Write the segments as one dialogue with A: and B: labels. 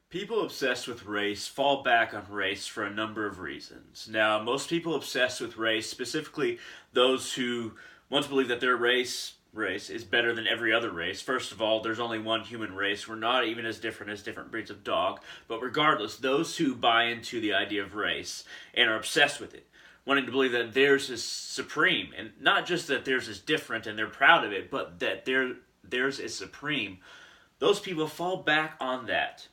A: People obsessed with race fall back on race for a number of reasons. Now, most people obsessed with race, specifically those who want to believe that their race is better than every other race. First of all, there's only one human race. We're not even as different as different breeds of dog. But regardless, those who buy into the idea of race and are obsessed with it, wanting to believe that theirs is supreme, and not just that theirs is different and they're proud of it, but that theirs is supreme. Those people fall back on that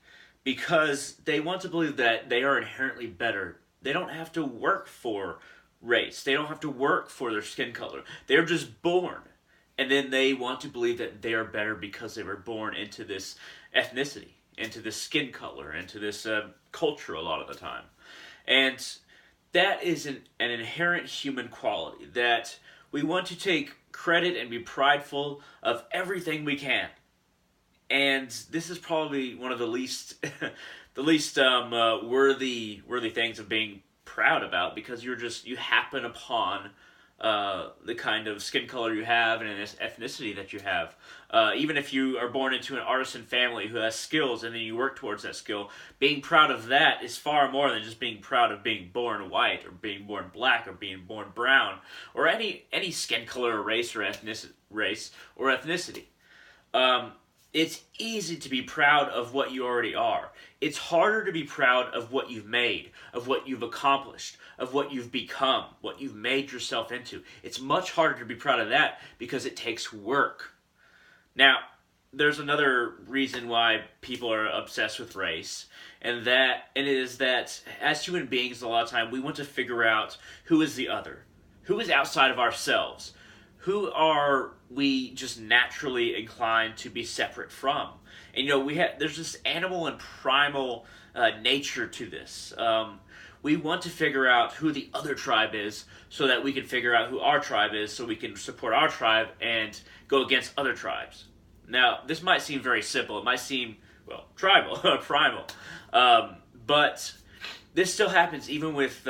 A: because they want to believe that they are inherently better. They don't have to work for race. They don't have to work for their skin color. They're just born. And then they want to believe that they are better because they were born into this ethnicity, into this skin color, into this culture a lot of the time. And that is an inherent human quality that we want to take credit and be prideful of everything we can. And this is probably one of the least the least worthy things of being proud about, because you happen upon the kind of skin color you have and this ethnicity that you have. Even if you are born into an artisan family who has skills and then you work towards that skill, being proud of that is far more than just being proud of being born white or being born black or being born brown or any skin color or race or ethnicity. It's easy to be proud of what you already are. It's harder to be proud of what you've made, of what you've accomplished, of what you've become, what you've made yourself into. It's much harder to be proud of that because it takes work. Now, there's another reason why people are obsessed with race, and it is that as human beings, a lot of time we want to figure out who is the other, who is outside of ourselves. Who are we just naturally inclined to be separate from? And there's this animal and primal nature to this. We want to figure out who the other tribe is so that we can figure out who our tribe is so we can support our tribe and go against other tribes. Now, this might seem very simple. It might seem, well, tribal, primal. But this still happens even with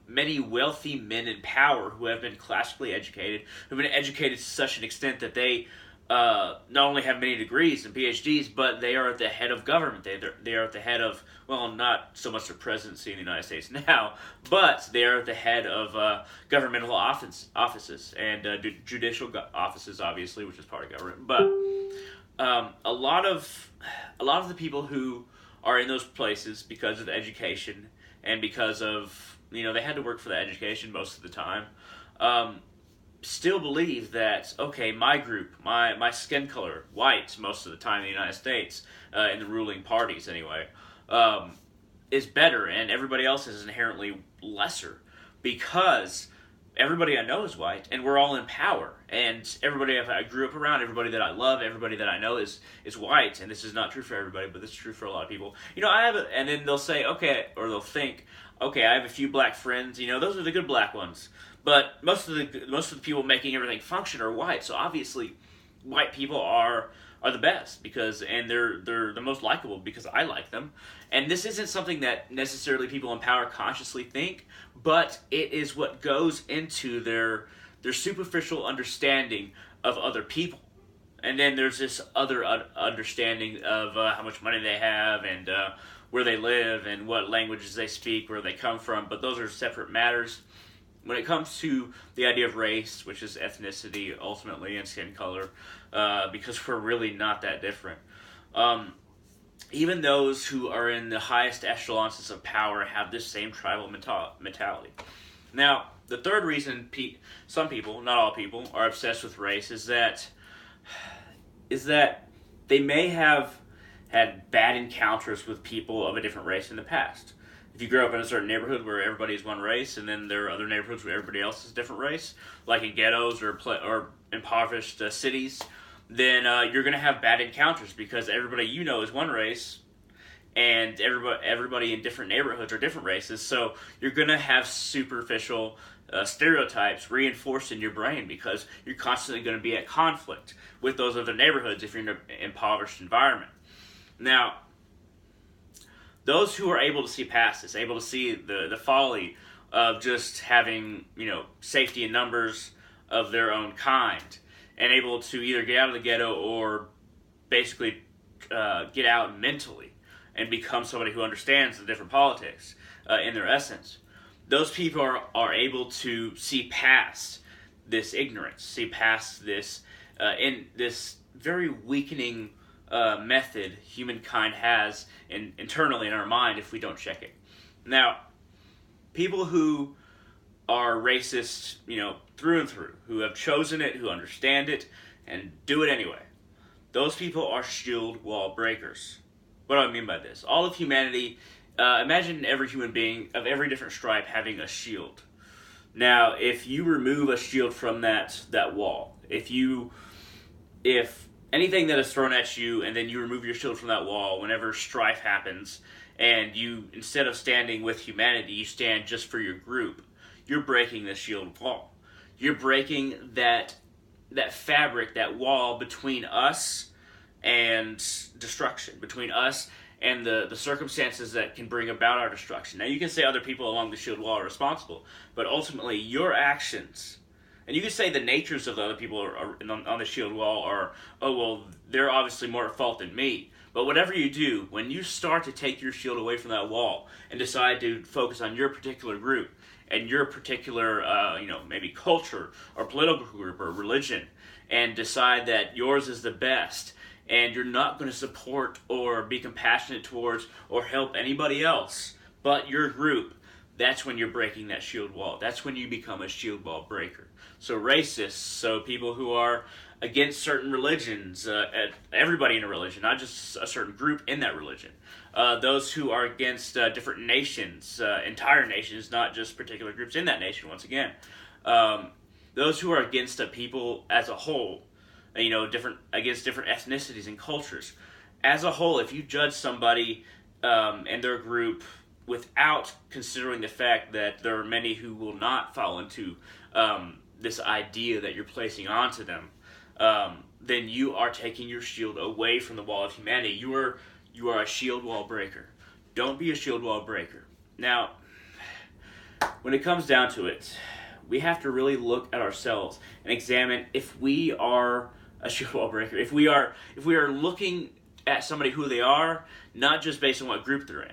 A: many wealthy men in power who have been classically educated, who've been educated to such an extent that they not only have many degrees and PhDs, but they are at the head of government. They are at the head of, well, not so much the presidency in the United States now, but they are at the head of governmental offices and judicial offices, obviously, which is part of government. But a lot of the people who are in those places because of education and because of, they had to work for that education most of the time, still believe that, okay, my group, my skin color, white most of the time in the United States, in the ruling parties anyway, is better and everybody else is inherently lesser because everybody I know is white and we're all in power, and everybody I grew up around, everybody that I love, everybody that I know is white. And this is not true for everybody, but this is true for a lot of people. And then they'll say, okay, or they'll think, okay, I have a few black friends, those are the good black ones, but most of the people making everything function are white. So obviously white people are the best and they're the most likable because I like them. And this isn't something that necessarily people in power consciously think, but it is what goes into their superficial understanding of other people. And then there's this other understanding of how much money they have and where they live and what languages they speak, where they come from. But those are separate matters. When it comes to the idea of race, which is ethnicity ultimately, and skin color, because we're really not that different. Even those who are in the highest echelons of power have this same tribal mentality. Now, the third reason some people, not all people, are obsessed with race is that they may have had bad encounters with people of a different race in the past. If you grow up in a certain neighborhood where everybody is one race, and then there are other neighborhoods where everybody else is a different race, like in ghettos or impoverished cities, then you're going to have bad encounters because everybody is one race, and everybody in different neighborhoods are different races. So you're going to have superficial stereotypes reinforced in your brain because you're constantly going to be at conflict with those other neighborhoods if you're in an impoverished environment. Now, those who are able to see past this, able to see the folly of just having, safety in numbers of their own kind, and able to either get out of the ghetto or basically get out mentally and become somebody who understands the different politics in their essence. Those people are able to see past this ignorance, see past this in this very weakening method humankind has internally in our mind if we don't check it. Now, people who are racist, through and through, who have chosen it, who understand it, and do it anyway, those people are shield wall breakers. What do I mean by this? All of humanity, imagine every human being of every different stripe having a shield. Now, if you remove a shield from that wall, if anything that is thrown at you and then you remove your shield from that wall whenever strife happens, and you, instead of standing with humanity, you stand just for your group, you're breaking the shield wall. You're breaking that fabric, that wall between us and destruction, between us and the circumstances that can bring about our destruction. Now, you can say other people along the shield wall are responsible, but ultimately your actions, and you can say the natures of the other people on the shield wall are, oh, well, they're obviously more at fault than me. But whatever you do, when you start to take your shield away from that wall and decide to focus on your particular group and your particular, maybe culture or political group or religion, and decide that yours is the best, and you're not going to support or be compassionate towards or help anybody else but your group, that's when you're breaking that shield wall. That's when you become a shield wall breaker. So racists, so people who are against certain religions, everybody in a religion, not just a certain group in that religion. Those who are against different nations, entire nations, not just particular groups in that nation, once again. Those who are against a people as a whole, against different ethnicities and cultures. As a whole, if you judge somebody and their group without considering the fact that there are many who will not fall into this idea that you're placing onto them, then you are taking your shield away from the wall of humanity. You are a shield wall breaker. Don't be a shield wall breaker. Now, when it comes down to it, we have to really look at ourselves and examine if we are a shield wall breaker. If we are looking at somebody who they are, not just based on what group they're in.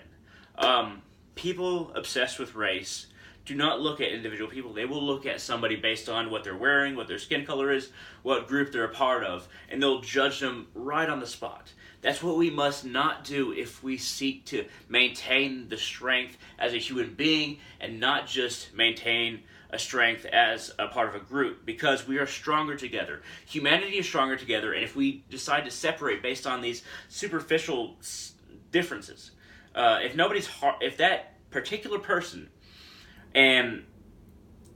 A: People obsessed with race do not look at individual people. They will look at somebody based on what they're wearing, what their skin color is, what group they're a part of, and they'll judge them right on the spot. That's what we must not do if we seek to maintain the strength as a human being and not just maintain a strength as a part of a group, because we are stronger together. Humanity is stronger together, and if we decide to separate based on these superficial differences, if that particular person and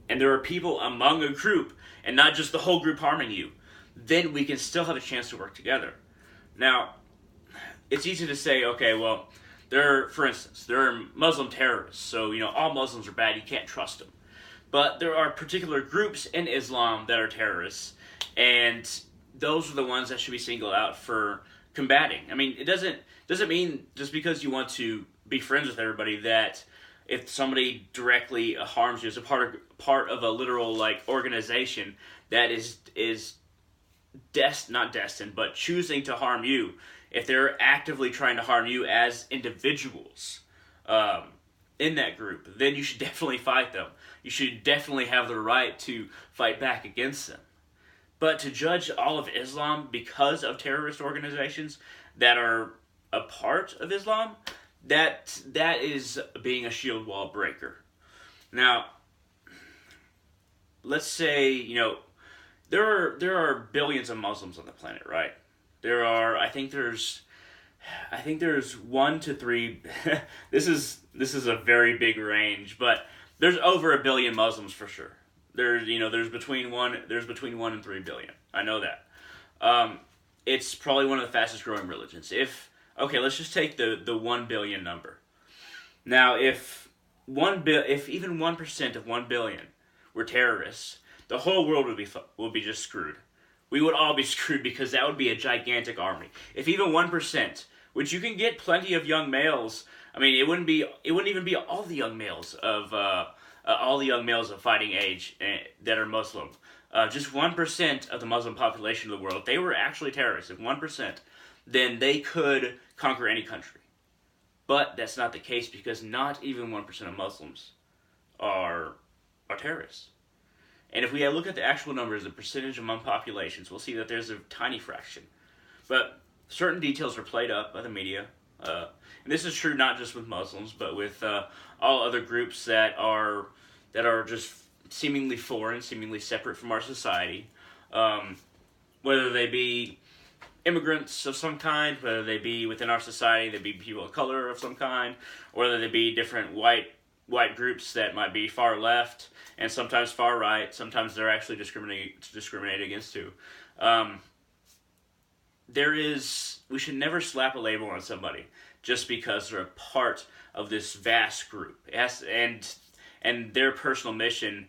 A: there are people among a group and not just the whole group harming you, then we can still have a chance to work together. Now, it's easy to say, okay, well, for instance, there are Muslim terrorists, so, all Muslims are bad, you can't trust them. But there are particular groups in Islam that are terrorists, and those are the ones that should be singled out for combating. I mean, it doesn't mean just because you want to be friends with everybody that if somebody directly harms you as a part of a literal organization that is not destined, but choosing to harm you, if they're actively trying to harm you as individuals in that group, then you should definitely fight them. You should definitely have the right to fight back against them. But to judge all of Islam because of terrorist organizations that are a part of Islam, that is being a shield wall breaker. Now, let's say, there are billions of Muslims on the planet, right? I think there's 1 to 3. This is a very big range, but there's over 1 billion Muslims for sure. There's between 1 and 3 billion. I know that. It's probably one of the fastest growing religions. Let's just take the 1 billion number. Now, if even 1% of 1 billion were terrorists, the whole world would be just screwed. We would all be screwed because that would be a gigantic army. If even 1%, which you can get plenty of young males. I mean, it wouldn't even be all the young males of fighting age that are Muslim. Just 1% of the Muslim population of the world, if they were actually terrorists, if 1%, then they could conquer any country. But that's not the case, because not even 1% of Muslims are terrorists. And if we look at the actual numbers, the percentage among populations, we'll see that there's a tiny fraction. But certain details are played up by the media. And this is true not just with Muslims, but with all other groups that are just seemingly foreign, seemingly separate from our society. Whether they be immigrants of some kind, whether they be within our society, they be people of color of some kind, or whether they be different white groups that might be far left and sometimes far right. Sometimes they're actually discriminated against too. We should never slap a label on somebody just because they're a part of this vast group. And their personal mission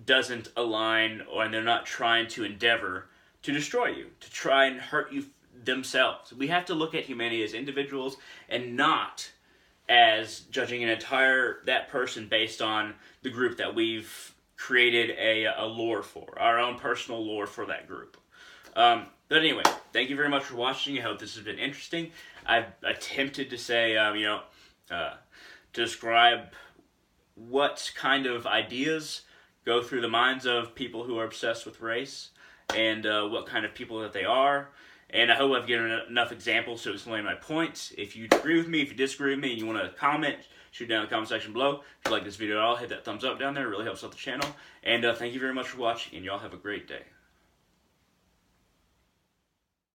A: doesn't align, and they're not trying to endeavor to destroy you, to try and hurt you themselves. We have to look at humanity as individuals and not as judging that person based on the group that we've created a lore for, our own personal lore for that group. But anyway, thank you very much for watching. I hope this has been interesting. I've attempted to say, to describe what kind of ideas go through the minds of people who are obsessed with race, and what kind of people that they are. And I hope I've given enough examples to explain my points. If you agree with me, if you disagree with me, and you want to comment, shoot down in the comment section below. If you like this video at all, hit that thumbs up down there. It really helps out the channel. And thank you very much for watching, and y'all have a great day.